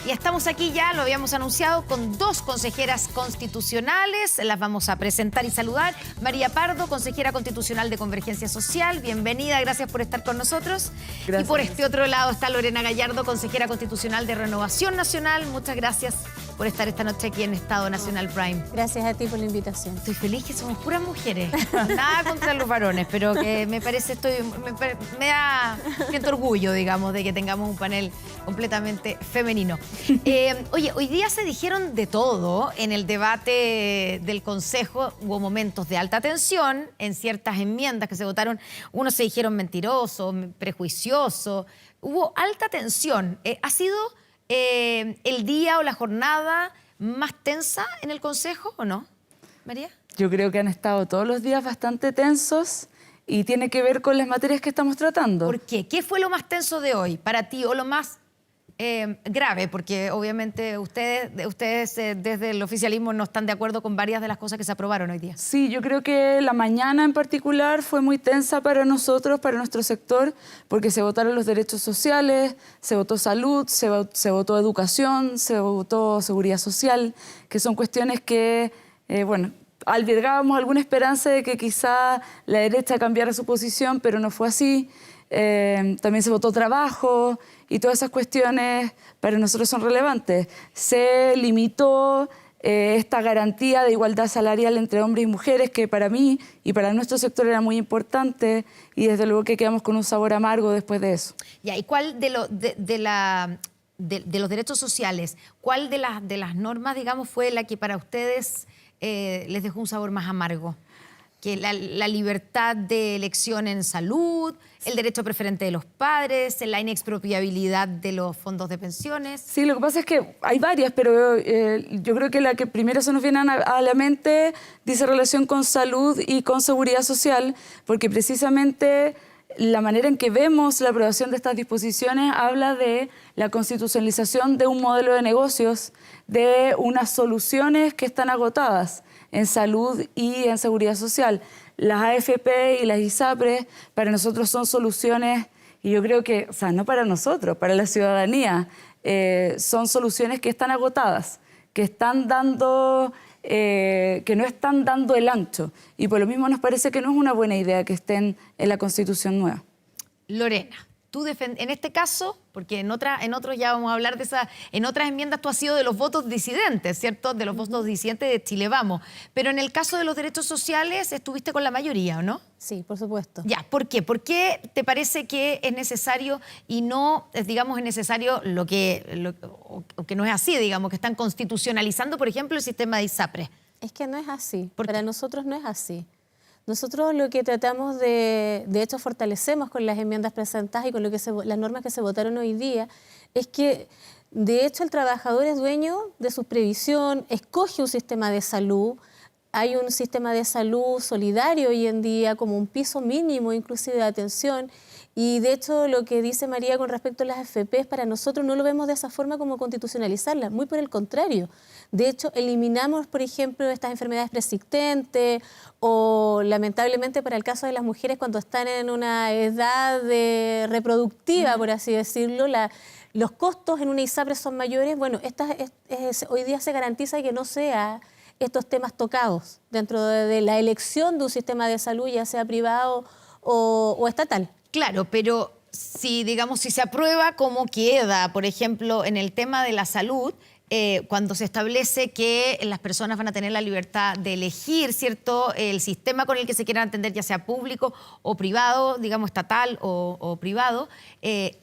Y estamos aquí ya, lo habíamos anunciado, con dos consejeras constitucionales. Las vamos a presentar y saludar. María Pardo, consejera constitucional de Convergencia Social. Bienvenida, gracias por estar con nosotros. Gracias. Y por este otro lado está Lorena Gallardo, consejera constitucional de Renovación Nacional. Muchas gracias por estar esta noche aquí en Estado Nacional Prime. Gracias a ti por la invitación. Estoy feliz que somos puras mujeres. Nada contra los varones, pero que me parece, me da cierto orgullo, digamos, de que tengamos un panel completamente femenino. Oye, hoy día se dijeron de todo en el debate del Consejo. Hubo momentos de alta tensión en ciertas enmiendas que se votaron. Unos se dijeron mentirosos, prejuiciosos. Hubo alta tensión. ¿Ha sido el día o la jornada más tensa en el Consejo o no, María? Yo creo que han estado todos los días bastante tensos y tiene que ver con las materias que estamos tratando. ¿Por qué? ¿Qué fue lo más tenso de hoy para ti o lo más grave? Porque obviamente ustedes desde el oficialismo no están de acuerdo con varias de las cosas que se aprobaron hoy día. Sí, yo creo que la mañana en particular fue muy tensa para nosotros, para nuestro sector, porque se votaron los derechos sociales, se votó salud, se votó educación, se votó seguridad social, que son cuestiones que, bueno, albergábamos alguna esperanza de que quizá la derecha cambiara su posición, pero no fue así. También se votó trabajo y todas esas cuestiones para nosotros son relevantes. Se limitó esta garantía de igualdad salarial entre hombres y mujeres, que para mí y para nuestro sector era muy importante, y desde luego que quedamos con un sabor amargo después de eso. Ya, ¿y cuál de los derechos sociales, cuál de las normas, digamos, fue la que para ustedes les dejó un sabor más amargo? Que la libertad de elección en salud, el derecho preferente de los padres, la inexpropiabilidad de los fondos de pensiones. Sí, lo que pasa es que hay varias, pero yo creo que la que primero se nos viene a la mente dice relación con salud y con seguridad social, porque precisamente la manera en que vemos la aprobación de estas disposiciones habla de la constitucionalización de un modelo de negocios, de unas soluciones que están agotadas en salud y en seguridad social. Las AFP y las ISAPRES para nosotros son soluciones, y yo creo que, o sea, no para nosotros, para la ciudadanía, son soluciones que están agotadas, que están dando, que no están dando el ancho, y por lo mismo nos parece que no es una buena idea que estén en la Constitución nueva. Lorena, tú en este caso, porque en otros ya vamos a hablar de esa, en otras enmiendas tú has sido de los votos disidentes, ¿cierto? De los votos disidentes de Chile Vamos. Pero en el caso de los derechos sociales estuviste con la mayoría, ¿o no? Sí, por supuesto. Ya, ¿por qué? ¿Por qué te parece que es necesario y no, digamos, es necesario o que no es así, digamos, que están constitucionalizando, por ejemplo, el sistema de ISAPRES? Es que no es así. ¿Por qué? Para nosotros no es así. Nosotros lo que tratamos de hecho fortalecemos con las enmiendas presentadas y con las normas que se votaron hoy día, es que de hecho el trabajador es dueño de su previsión, escoge un sistema de salud. Hay un sistema de salud solidario hoy en día como un piso mínimo inclusive de atención, y de hecho lo que dice María con respecto a las AFP, para nosotros no lo vemos de esa forma como constitucionalizarlas, muy por el contrario. De hecho, eliminamos, por ejemplo, estas enfermedades persistentes o, lamentablemente, para el caso de las mujeres cuando están en una edad reproductiva, por así decirlo, los costos en una ISAPRE son mayores. Bueno, hoy día se garantiza que no sea estos temas tocados dentro de la elección de un sistema de salud, ya sea privado o estatal. Claro, pero si, digamos, si se aprueba cómo queda, por ejemplo, en el tema de la salud, cuando se establece que las personas van a tener la libertad de elegir, ¿cierto?, el sistema con el que se quieran atender, ya sea público o privado, digamos, estatal o privado,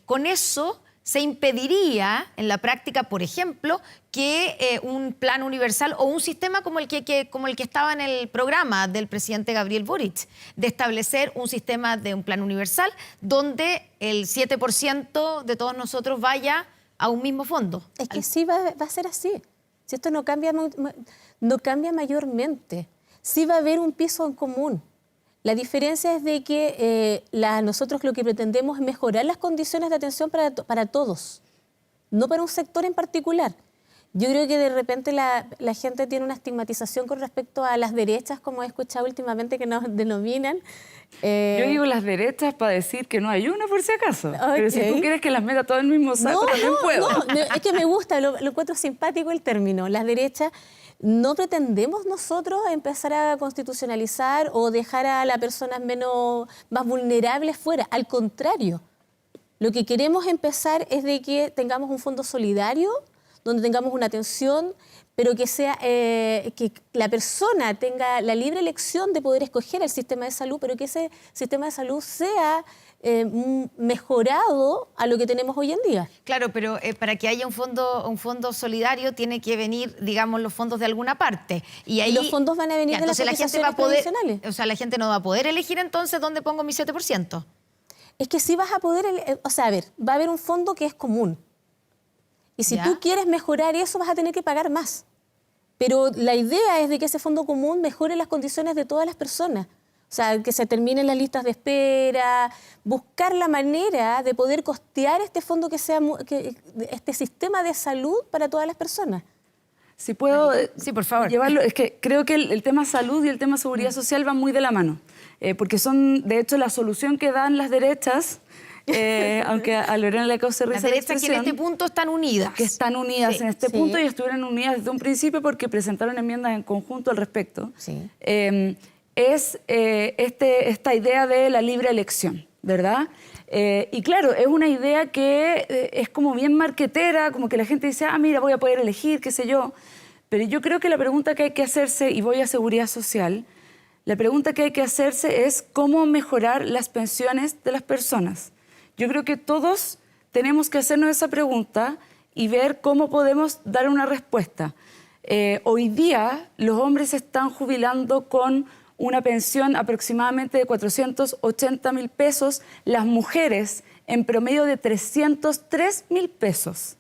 con eso se impediría en la práctica, por ejemplo, que un plan universal o un sistema como el que estaba en el programa del presidente Gabriel Boric, de establecer un sistema de un plan universal donde el 7% de todos nosotros vaya a un mismo fondo. Es que sí va a ser así. Si esto no cambia mayormente, sí va a haber un piso en común. La diferencia es de que nosotros lo que pretendemos es mejorar las condiciones de atención para todos, no para un sector en particular. Yo creo que de repente la gente tiene una estigmatización con respecto a las derechas, como he escuchado últimamente que nos denominan. Yo digo las derechas para decir que no hay una, por si acaso. Pero si tú Ok. quieres que las meta todo en el mismo saco, también puedo. Es que me gusta, lo encuentro simpático el término. Las derechas, no pretendemos nosotros empezar a constitucionalizar o dejar a las personas más vulnerables fuera. Al contrario, lo que queremos empezar es de que tengamos un fondo solidario, donde tengamos una atención, pero que sea que la persona tenga la libre elección de poder escoger el sistema de salud, pero que ese sistema de salud sea mejorado a lo que tenemos hoy en día. Claro, pero para que haya un fondo solidario tiene que venir, digamos, los fondos de alguna parte. Y ahí los fondos van a venir de las entonces la gente va a poder, previsionales. o sea, la gente no va a poder elegir entonces dónde pongo mi 7%. Es que sí vas a poder, o sea, a ver, va a haber un fondo que es común. Y si ¿Ya? tú quieres mejorar eso, vas a tener que pagar más. Pero la idea es de que ese fondo común mejore las condiciones de todas las personas. O sea, que se terminen las listas de espera, buscar la manera de poder costear este fondo este sistema de salud para todas las personas. Si puedo Sí, por favor. llevarlo, es que creo que el tema salud y el tema seguridad social van muy de la mano, porque son, de hecho, la solución que dan las derechas, aunque a Lorena le cause risa Las la derechas que en expresión, este punto están unidas. que están unidas Sí, en este sí. punto y estuvieron unidas desde un principio porque presentaron enmiendas en conjunto al respecto. Sí. Es esta idea de la libre elección, ¿verdad? Y claro, es una idea que es como bien marquetera, como que la gente dice, ah, mira, voy a poder elegir, qué sé yo. Pero yo creo que la pregunta que hay que hacerse, y voy a seguridad social, la pregunta que hay que hacerse es cómo mejorar las pensiones de las personas. Yo creo que todos tenemos que hacernos esa pregunta y ver cómo podemos dar una respuesta. Hoy día los hombres están jubilando con una pensión aproximadamente de 480.000 pesos, las mujeres en promedio de 303.000 pesos.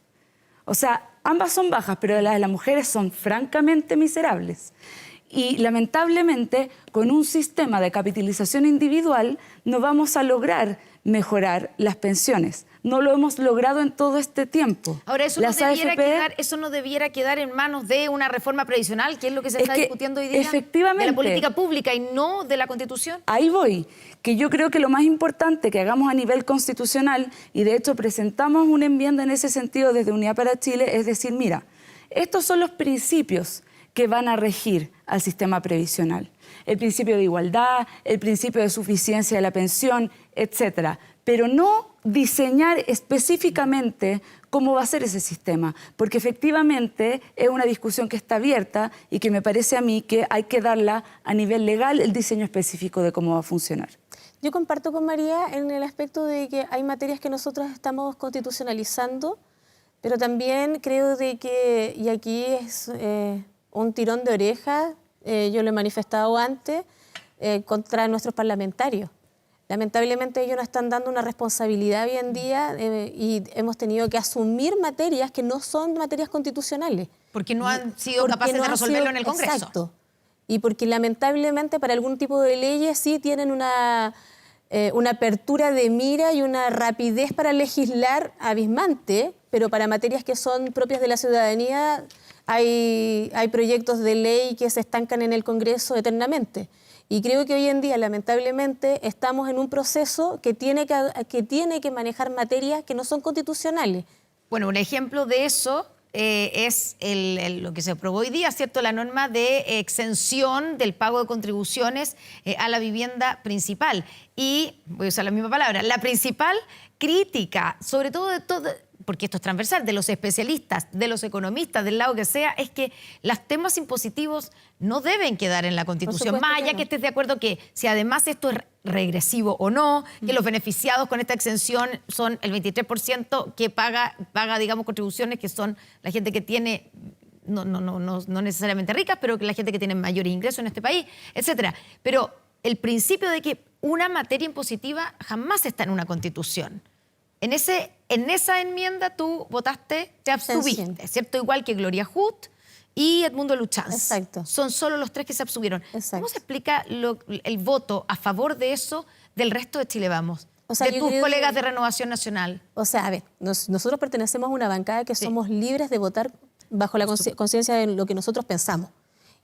O sea, ambas son bajas, pero las de las mujeres son francamente miserables. Y lamentablemente, con un sistema de capitalización individual, no vamos a lograr mejorar las pensiones. No lo hemos logrado en todo este tiempo. Ahora, eso Las AFP no debiera quedar en manos de una reforma previsional, que es lo que se está discutiendo hoy día, efectivamente, de la política pública y no de la Constitución. Ahí voy, que yo creo que lo más importante que hagamos a nivel constitucional, y de hecho presentamos una enmienda en ese sentido desde Unidad para Chile, es decir, mira, estos son los principios que van a regir al sistema previsional. El principio de igualdad, el principio de suficiencia de la pensión, etcétera. Pero no diseñar específicamente cómo va a ser ese sistema, porque efectivamente es una discusión que está abierta y que me parece a mí que hay que darla a nivel legal el diseño específico de cómo va a funcionar. Yo comparto con María en el aspecto de que hay materias que nosotros estamos constitucionalizando, pero también creo de que, y aquí es un tirón de oreja, yo lo he manifestado antes, contra nuestros parlamentarios. Lamentablemente ellos nos están dando una responsabilidad hoy en día y hemos tenido que asumir materias que no son materias constitucionales. Porque no han sido Porque capaces no de han resolverlo sido- en el Congreso. Exacto. Y porque lamentablemente para algún tipo de leyes sí tienen una apertura de mira y una rapidez para legislar abismante, pero para materias que son propias de la ciudadanía hay proyectos de ley que se estancan en el Congreso eternamente. Y creo que hoy en día, lamentablemente, estamos en un proceso que tiene que manejar materias que no son constitucionales. Bueno, un ejemplo de eso es lo que se aprobó hoy día, ¿cierto? La norma de exención del pago de contribuciones a la vivienda principal. Y, voy a usar la misma palabra, la principal crítica, sobre todo porque esto es transversal, de los especialistas, de los economistas, del lado que sea, es que los temas impositivos no deben quedar en la Constitución. supuesto Más que allá no. que estés de acuerdo que si además esto es regresivo o no, que los beneficiados con esta exención son el 23% que paga, digamos, contribuciones, que son la gente que tiene, no necesariamente ricas, pero que la gente que tiene mayores ingresos en este país, etcétera. Pero el principio de que una materia impositiva jamás está en una Constitución. En esa enmienda tú votaste, te abstuviste, Abstención. ¿cierto? Igual que Gloria Hood y Edmundo Luchanz. Exacto. Son solo los tres que se abstuvieron. Exacto. ¿Cómo se explica el voto a favor de eso del resto de Chile Vamos? O sea, de yo tus creo colegas que- de Renovación Nacional. O sea, a ver, nosotros pertenecemos a una bancada que somos libres de votar bajo la conciencia de lo que nosotros pensamos.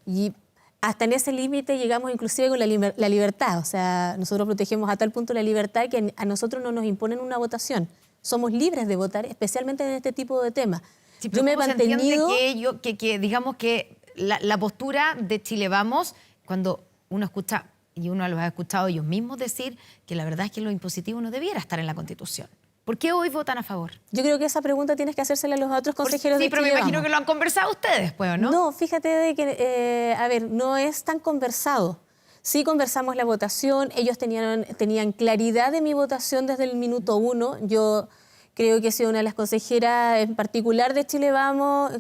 Y hasta en ese límite llegamos inclusive con la libertad. O sea, nosotros protegemos a tal punto la libertad que a nosotros no nos imponen una votación. Somos libres de votar, especialmente en este tipo de temas. Sí, pero yo me he ¿cómo se entiende mantenido... que digamos que la postura de Chile Vamos, cuando uno escucha, y uno los ha escuchado ellos mismos decir, que la verdad es que lo impositivo no debiera estar en la Constitución? ¿Por qué hoy votan a favor? Yo creo que esa pregunta tienes que hacérsela a los otros consejeros de Sí, pero me Chile imagino Vamos. que lo han conversado ustedes, pues, ¿o no? No, fíjate de que, a ver, no es tan conversado. Sí conversamos la votación, ellos tenían claridad de mi votación desde el minuto 1. Yo creo que he sido una de las consejeras en particular de Chile Vamos,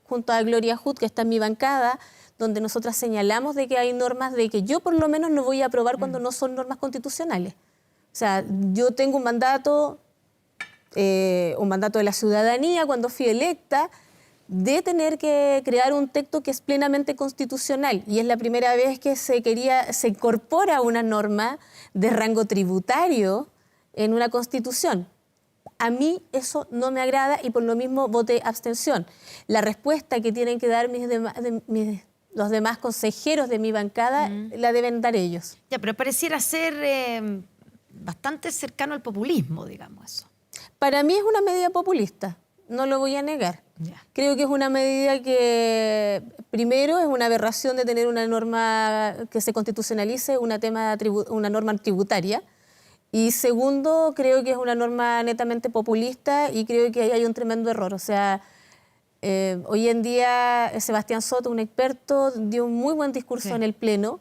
junto a Gloria Hood, que está en mi bancada, donde nosotras señalamos de que hay normas de que yo por lo menos no voy a aprobar cuando no son normas constitucionales. O sea, yo tengo un mandato de la ciudadanía cuando fui electa, de tener que crear un texto que es plenamente constitucional. Y es la primera vez que se incorpora una norma de rango tributario en una constitución. A mí eso no me agrada y por lo mismo voté abstención. La respuesta que tienen que dar los demás consejeros de mi bancada la deben dar ellos. Ya, pero pareciera ser bastante cercano al populismo, digamos eso. Para mí es una medida populista, no lo voy a negar. Ya. Creo que es una medida que, primero, es una aberración de tener una norma que se constitucionalice, una norma tributaria. Y segundo, creo que es una norma netamente populista y creo que ahí hay un tremendo error. O sea, hoy en día Sebastián Soto, un experto, dio un muy buen discurso en el Pleno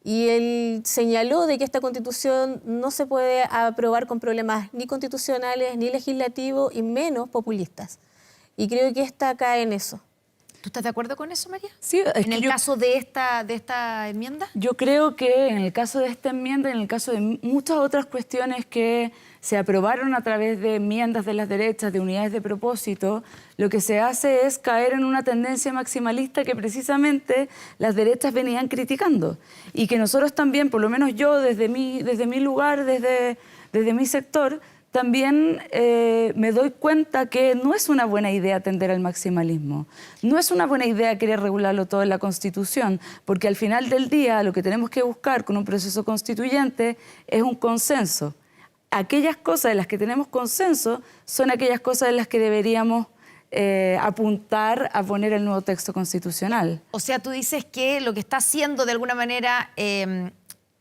y él señaló de que esta Constitución no se puede aprobar con problemas ni constitucionales, ni legislativos y menos populistas. Y creo que esta cae en eso. ¿Tú estás de acuerdo con eso, María? Sí, es en que el caso de esta enmienda. Yo creo que en el caso de esta enmienda, en el caso de muchas otras cuestiones que se aprobaron a través de enmiendas de las derechas, de unidades de propósito, lo que se hace es caer en una tendencia maximalista que precisamente las derechas venían criticando. Y que nosotros también, por lo menos yo, desde mi lugar, desde mi sector, también me doy cuenta que no es una buena idea tender al maximalismo. No es una buena idea querer regularlo todo en la Constitución, porque al final del día lo que tenemos que buscar con un proceso constituyente es un consenso. Aquellas cosas en las que tenemos consenso son aquellas cosas en las que deberíamos apuntar a poner el nuevo texto constitucional. O sea, tú dices que lo que está haciendo de alguna manera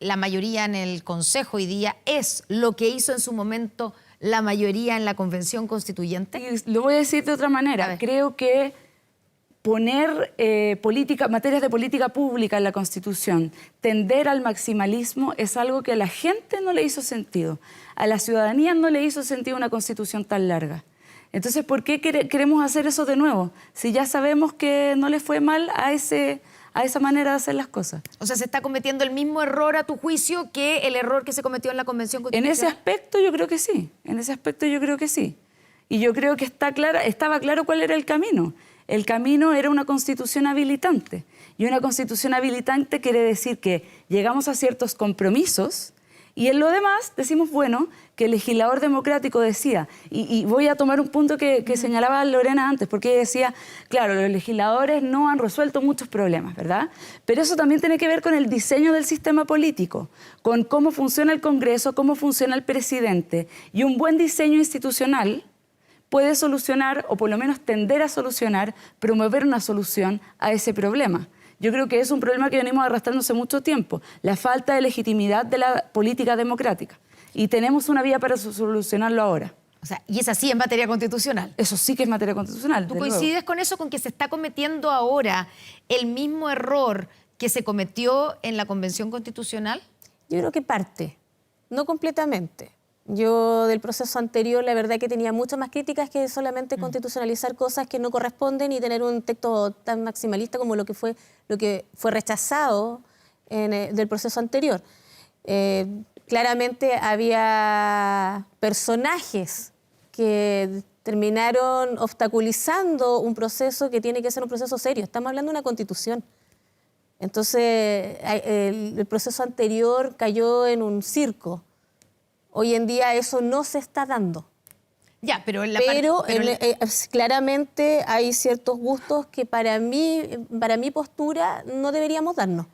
la mayoría en el Consejo hoy día es lo que hizo en su momento la mayoría en la Convención Constituyente. Y lo voy a decir de otra manera. Creo que poner materias de política pública en la Constitución, tender al maximalismo, es algo que a la gente no le hizo sentido. A la ciudadanía no le hizo sentido una Constitución tan larga. Entonces, ¿por qué queremos hacer eso de nuevo? Si ya sabemos que no le fue mal a esa manera de hacer las cosas. O sea, ¿se está cometiendo el mismo error a tu juicio que el error que se cometió en la Convención En Constitucional? ese aspecto yo creo que sí. En ese aspecto yo creo que sí. Y yo creo que estaba claro cuál era el camino. El camino era una constitución habilitante. Y una constitución habilitante quiere decir que llegamos a ciertos compromisos y en lo demás decimos, bueno, que el legislador democrático decía, y voy a tomar un punto que señalaba Lorena antes, porque ella decía, claro, los legisladores no han resuelto muchos problemas, ¿verdad? Pero eso también tiene que ver con el diseño del sistema político, con cómo funciona el Congreso, cómo funciona el presidente. Y un buen diseño institucional puede solucionar, o por lo menos tender a solucionar, promover una solución a ese problema. Yo creo que es un problema que venimos arrastrando hace mucho tiempo, la falta de legitimidad de la política democrática. Y tenemos una vía para solucionarlo ahora. O sea, y es así en materia constitucional. Eso sí que es materia constitucional. ¿Tú coincides con eso, con que se está cometiendo ahora el mismo error que se cometió en la Convención Constitucional? Yo creo que parte, no completamente. Yo del proceso anterior, la verdad que tenía muchas más críticas que solamente constitucionalizar cosas que no corresponden y tener un texto tan maximalista como lo que fue rechazado del proceso anterior. Claramente había personajes que terminaron obstaculizando un proceso que tiene que ser un proceso serio. Estamos hablando de una constitución. Entonces, el proceso anterior cayó en un circo. Hoy en día eso no se está dando. Ya, pero en la Pero, parte... claramente hay ciertos gustos que para mi postura no deberíamos darnos.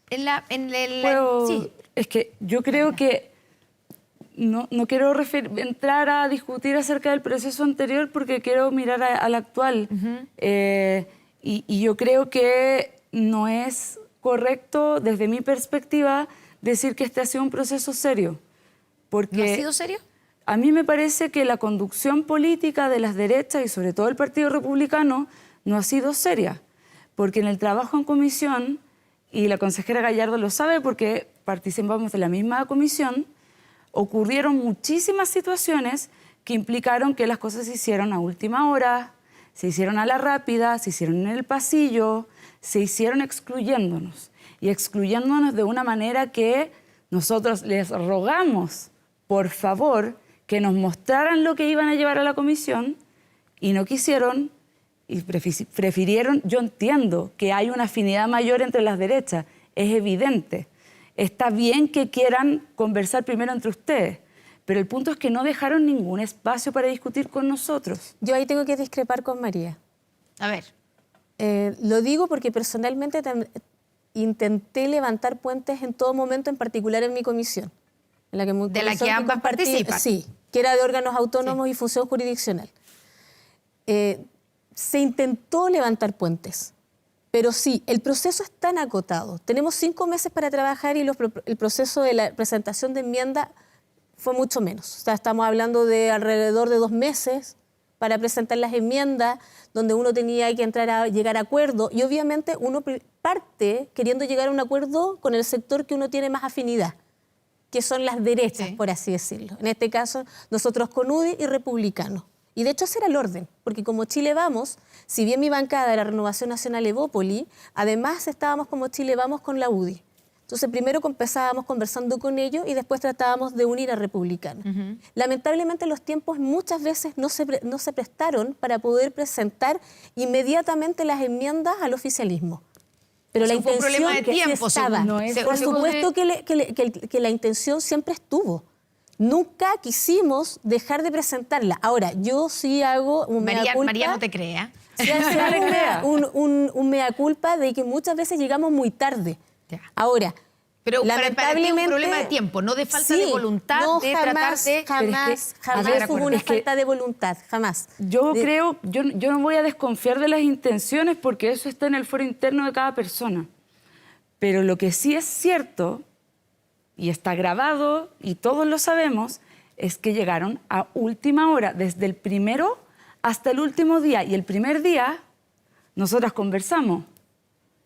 Sí. Es que yo creo que no quiero entrar a discutir acerca del proceso anterior porque quiero mirar al actual. Y yo creo que no es correcto, desde mi perspectiva, decir que este ha sido un proceso serio. Porque ¿No ha sido serio? a mí me parece que la conducción política de las derechas y sobre todo el Partido Republicano no ha sido seria. Porque en el trabajo en comisión, y la consejera Gallardo lo sabe porque participamos de la misma comisión, ocurrieron muchísimas situaciones que implicaron que las cosas se hicieron a última hora, se hicieron a la rápida, se hicieron en el pasillo, se hicieron excluyéndonos. Y excluyéndonos de una manera que nosotros les rogamos, por favor, que nos mostraran lo que iban a llevar a la comisión y no quisieron y prefirieron. Yo entiendo que hay una afinidad mayor entre las derechas, es evidente. Está bien que quieran conversar primero entre ustedes, pero el punto es que no dejaron ningún espacio para discutir con nosotros. Yo ahí tengo que discrepar con María. A ver. Lo digo porque personalmente intenté levantar puentes en todo momento, en particular en mi comisión. En la que de la que ambas participan. Sí, que era de órganos autónomos y función jurisdiccional. Se intentó levantar puentes, pero sí, el proceso es tan acotado. Tenemos 5 meses para trabajar y el proceso de la presentación de enmienda fue mucho menos. O sea, estamos hablando de alrededor de 2 meses para presentar las enmiendas, donde uno tenía que llegar a acuerdo, y obviamente uno parte queriendo llegar a un acuerdo con el sector que uno tiene más afinidad, que son las derechas, por así decirlo. En este caso, nosotros con UDI y republicanos. Y de hecho ese era el orden, porque como Chile Vamos, si bien mi bancada era Renovación Nacional Evópoli, además estábamos como Chile Vamos con la UDI. Entonces primero empezábamos conversando con ellos y después tratábamos de unir a republicanos. Lamentablemente los tiempos muchas veces no se prestaron para poder presentar inmediatamente las enmiendas al oficialismo. Pero la intención fue un problema de tiempo, estaba. Por supuesto que la intención siempre estuvo. Nunca quisimos dejar de presentarla. Ahora, yo sí hago un mea culpa. María no te crea. Sí hago un mea culpa de que muchas veces llegamos muy tarde. Ya. Ahora, pero lamentablemente... es un problema de tiempo, no de falta de voluntad, no, de jamás, tratar de... Jamás hubo una falta de voluntad, jamás. Yo creo, yo no voy a desconfiar de las intenciones porque eso está en el fuero interno de cada persona. Pero lo que sí es cierto, y está grabado y todos lo sabemos, es que llegaron a última hora, desde el primero hasta el último día. Y el primer día, nosotras conversamos.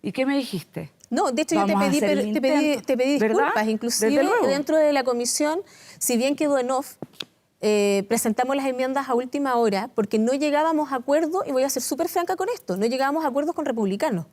¿Y qué me dijiste? No, de hecho yo te pedí disculpas, inclusive dentro de la comisión, si bien quedó en off, presentamos las enmiendas a última hora porque no llegábamos a acuerdos, y voy a ser súper franca con esto, no llegábamos a acuerdos con republicanos.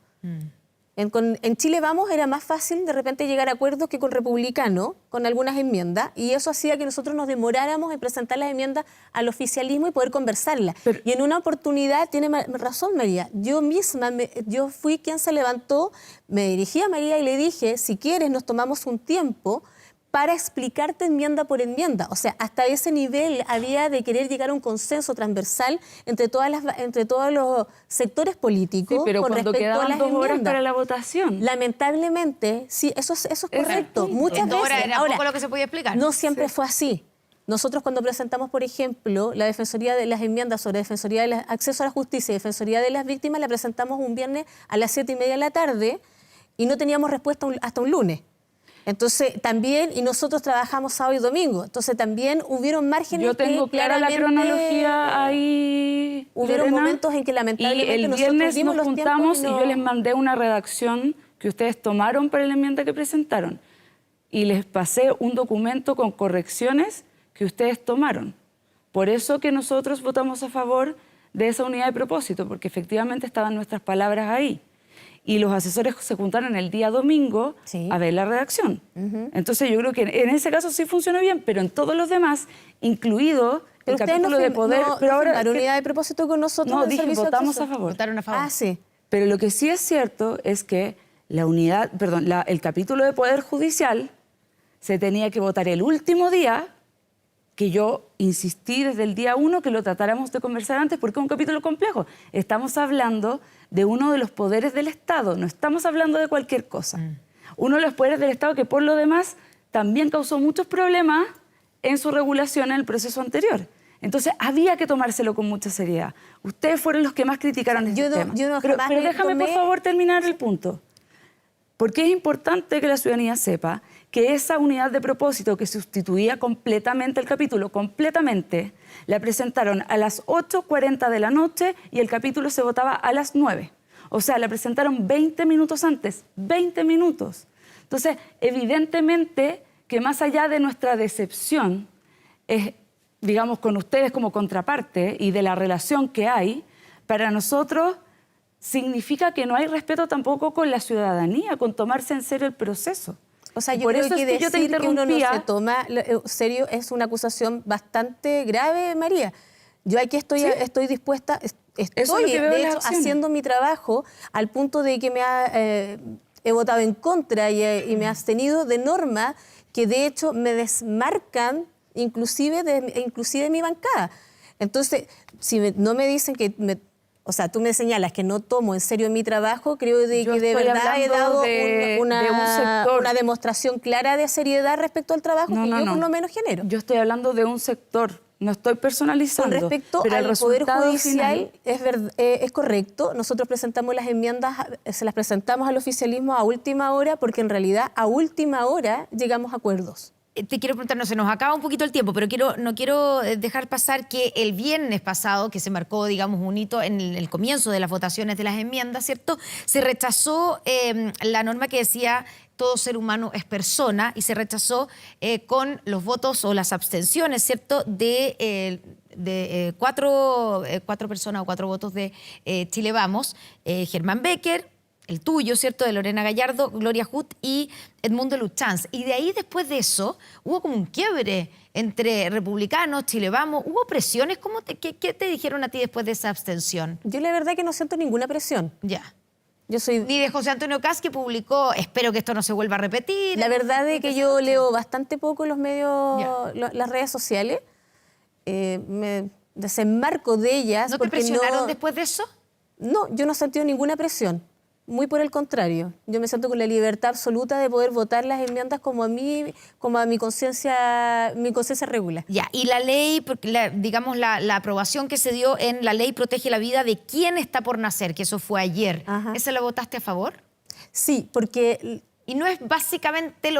En Chile Vamos era más fácil de repente llegar a acuerdos que con republicanos, con algunas enmiendas, y eso hacía que nosotros nos demoráramos en presentar las enmiendas al oficialismo y poder conversarlas. Y en una oportunidad, tiene razón María, yo misma, yo fui quien se levantó, me dirigí a María y le dije, si quieres nos tomamos un tiempo para explicarte enmienda por enmienda. O sea, hasta ese nivel había de querer llegar a un consenso transversal entre todos los sectores políticos. Sí, pero con cuando respecto a quedaban las 2 horas enmiendas. para la votación. Lamentablemente, sí, eso es correcto. Muchas veces. Era Ahora, poco lo que se podía explicar. no siempre fue así. Nosotros cuando presentamos, por ejemplo, la defensoría de las enmiendas sobre defensoría del acceso a la justicia y defensoría de las víctimas, la presentamos un viernes a las 7:30 de la tarde y no teníamos respuesta hasta un lunes. Entonces, también, y nosotros trabajamos sábado y domingo, entonces también hubieron márgenes. Yo tengo clara la cronología ahí. Hubieron momentos en que lamentablemente y el nosotros viernes dimos nos los juntamos tiempos y yo les mandé una redacción que ustedes tomaron para la enmienda que presentaron. Y les pasé un documento con correcciones que ustedes tomaron. Por eso que nosotros votamos a favor de esa unidad de propósito, porque efectivamente estaban nuestras palabras ahí. Y los asesores se juntaron el día domingo a ver la redacción. Entonces yo creo que en ese caso sí funcionó bien, pero en todos los demás, incluido el capítulo de poder... pero ahora la unidad de propósito con nosotros. No, dije votamos a favor. Votaron a favor. Ah, sí. Pero lo que sí es cierto es que el capítulo de poder judicial se tenía que votar el último día que yo insistí desde el día 1 que lo tratáramos de conversar antes porque es un capítulo complejo. Estamos hablando de uno de los poderes del Estado, no estamos hablando de cualquier cosa. Uno de los poderes del Estado que por lo demás también causó muchos problemas en su regulación en el proceso anterior. Entonces había que tomárselo con mucha seriedad. Ustedes fueron los que más criticaron este tema. Pero déjame por favor terminar el punto. Porque es importante que la ciudadanía sepa que esa unidad de propósito que sustituía completamente el capítulo, completamente, la presentaron a las 8:40 de la noche y el capítulo se votaba a las 9. O sea, la presentaron 20 minutos antes, 20 minutos. Entonces, evidentemente que más allá de nuestra decepción, digamos, con ustedes como contraparte y de la relación que hay, para nosotros significa que no hay respeto tampoco con la ciudadanía, con tomarse en serio el proceso. O sea, yo por creo eso que es que yo te decir que uno no interrumpía. se toma en serio es una acusación bastante grave, María. Yo aquí estoy dispuesta, estoy lo que veo en de las hecho acciones. haciendo mi trabajo al punto de que he votado en contra y me he abstenido de normas que de hecho me desmarcan inclusive de mi bancada. Entonces, si no me dicen que o sea, tú me señalas que no tomo en serio mi trabajo, creo que de verdad he dado una demostración clara de seriedad respecto al trabajo que yo por lo menos genero. Yo estoy hablando de un sector, no estoy personalizando. Con respecto pero al Poder Judicial, final... es correcto. Nosotros presentamos las enmiendas, se las presentamos al oficialismo a última hora, porque en realidad a última hora llegamos a acuerdos. Te quiero preguntar, no, se nos acaba un poquito el tiempo, pero no quiero dejar pasar que el viernes pasado, que se marcó, digamos, un hito en el comienzo de las votaciones de las enmiendas, ¿cierto? Se rechazó la norma que decía todo ser humano es persona y se rechazó con los votos o las abstenciones, ¿cierto? De cuatro personas o 4 votos de Chile Vamos, Germán Becker, el tuyo, ¿cierto?, de Lorena Gallardo, Gloria Huth y Edmundo Luchans. Y de ahí, después de eso, hubo como un quiebre entre republicanos, Chile Vamos. ¿Hubo presiones? ¿Qué te dijeron a ti después de esa abstención? Yo la verdad que no siento ninguna presión. Ya. Yo soy... Ni de José Antonio Kast, que publicó, espero que esto no se vuelva a repetir. La verdad es que yo leo bastante poco los medios, las redes sociales. Me desenmarco de ellas. ¿No te presionaron después de eso? No, yo no he sentido ninguna presión. Muy por el contrario. Yo me siento con la libertad absoluta de poder votar las enmiendas como a mi conciencia regula. Ya, y la ley, digamos, la aprobación que se dio en la ley protege la vida de quien está por nacer, que eso fue ayer. Ajá. ¿Esa la votaste a favor? Sí, porque... Y no es básicamente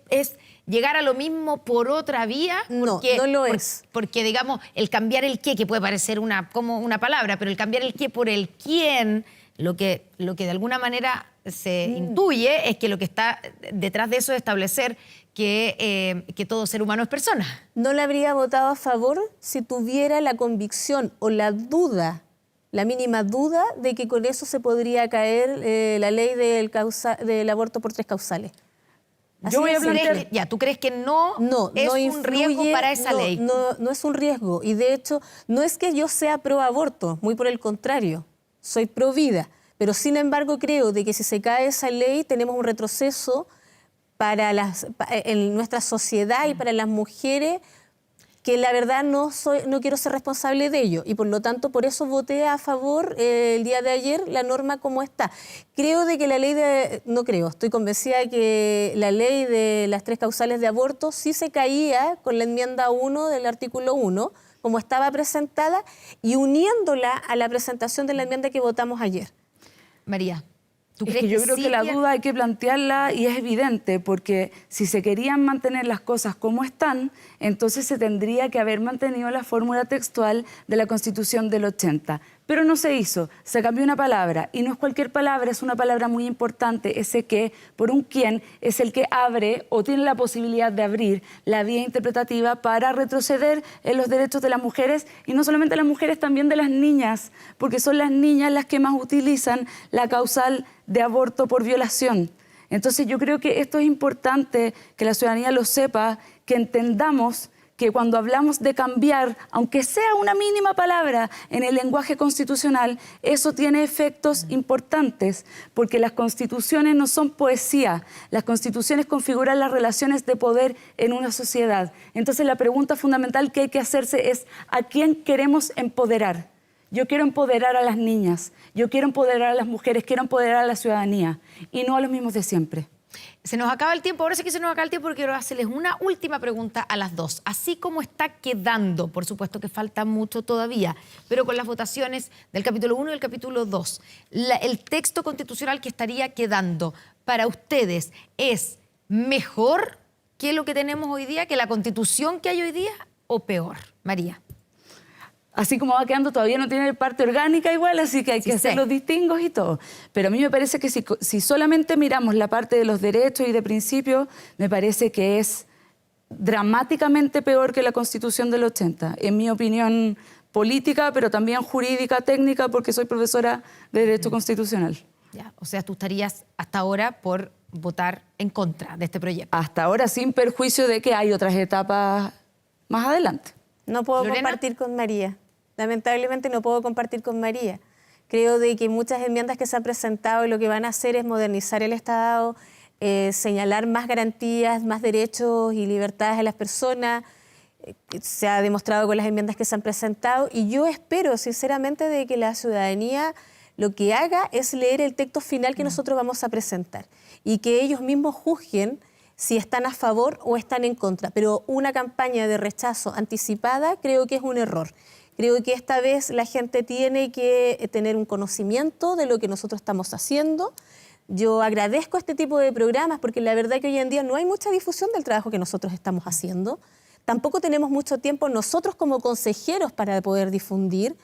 es llegar a lo mismo por otra vía. No, no lo es. Porque, digamos, el cambiar el qué, que puede parecer como una palabra, pero el cambiar el qué por el quién, lo que de alguna manera se intuye es que lo que está detrás de eso es establecer que todo ser humano es persona. No la habría votado a favor si tuviera la convicción o la duda, la mínima duda de que con eso se podría caer la ley del aborto por 3 causales. Yo voy a plantear... ¿Tú crees que no es un riesgo para esa ley? No es un riesgo. Y de hecho, no es que yo sea pro aborto, muy por el contrario. Soy pro vida. Pero sin embargo creo de que si se cae esa ley tenemos un retroceso en nuestra sociedad y para las mujeres que la verdad no quiero ser responsable de ello y por lo tanto por eso voté a favor el día de ayer la norma como está. Creo de que la ley estoy convencida de que la ley de las 3 causales de aborto sí se caía con la enmienda 1 del artículo 1 como estaba presentada y uniéndola a la presentación de la enmienda que votamos ayer. María, ¿tú Es crees que yo que creo sí que la duda hay que plantearla y es evidente, porque si se querían mantener las cosas como están, entonces se tendría que haber mantenido la fórmula textual de la Constitución del 80. Pero no se hizo, se cambió una palabra, y no es cualquier palabra, es una palabra muy importante, ese que, por un quién, es el que abre o tiene la posibilidad de abrir la vía interpretativa para retroceder en los derechos de las mujeres, y no solamente de las mujeres, también de las niñas, porque son las niñas las que más utilizan la causal de aborto por violación. Entonces yo creo que esto es importante que la ciudadanía lo sepa, que entendamos que cuando hablamos de cambiar, aunque sea una mínima palabra en el lenguaje constitucional, eso tiene efectos importantes, porque las constituciones no son poesía, las constituciones configuran las relaciones de poder en una sociedad. Entonces la pregunta fundamental que hay que hacerse es ¿a quién queremos empoderar? Yo quiero empoderar a las niñas, yo quiero empoderar a las mujeres, quiero empoderar a la ciudadanía y no a los mismos de siempre. Se nos acaba el tiempo, ahora sí que se nos acaba el tiempo porque quiero hacerles una última pregunta a las dos. Así como está quedando, por supuesto que falta mucho todavía, pero con las votaciones del capítulo 1 y del capítulo 2, el texto constitucional que estaría quedando para ustedes es mejor que lo que tenemos hoy día, que la constitución que hay hoy día, o peor? María. Así como va quedando, todavía no tiene parte orgánica igual, así que hay que hacer los distingos y todo. Pero a mí me parece que si solamente miramos la parte de los derechos y de principios, me parece que es dramáticamente peor que la Constitución del 80, en mi opinión política, pero también jurídica, técnica, porque soy profesora de Derecho Constitucional. Ya, o sea, tú estarías hasta ahora por votar en contra de este proyecto. Hasta ahora, sin perjuicio de que hay otras etapas más adelante. No puedo ¿Lorena? compartir con María. Lamentablemente no puedo compartir con María. Creo de que muchas enmiendas que se han presentado y lo que van a hacer es modernizar el Estado, señalar más garantías, más derechos y libertades a las personas. Se ha demostrado con las enmiendas que se han presentado y yo espero sinceramente de que la ciudadanía lo que haga es leer el texto final que nosotros vamos a presentar y que ellos mismos juzguen si están a favor o están en contra. Pero una campaña de rechazo anticipada creo que es un error. Creo que esta vez la gente tiene que tener un conocimiento de lo que nosotros estamos haciendo. Yo agradezco este tipo de programas porque la verdad que hoy en día no hay mucha difusión del trabajo que nosotros estamos haciendo. Tampoco tenemos mucho tiempo nosotros como consejeros para poder difundir.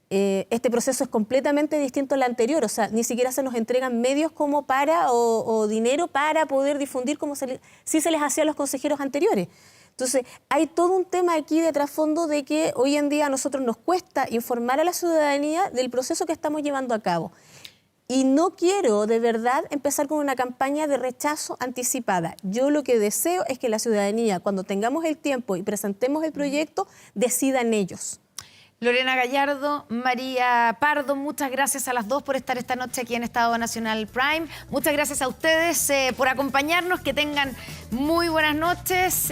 Este proceso es completamente distinto al anterior, o sea, ni siquiera se nos entregan medios como para o dinero para poder difundir como sí se les hacía a los consejeros anteriores. Entonces, hay todo un tema aquí de trasfondo de que hoy en día a nosotros nos cuesta informar a la ciudadanía del proceso que estamos llevando a cabo. Y no quiero, de verdad, empezar con una campaña de rechazo anticipada. Yo lo que deseo es que la ciudadanía, cuando tengamos el tiempo y presentemos el proyecto, decidan ellos. Lorena Gallardo, María Pardo, muchas gracias a las dos por estar esta noche aquí en Estado Nacional Prime. Muchas gracias a ustedes por acompañarnos. Que tengan muy buenas noches.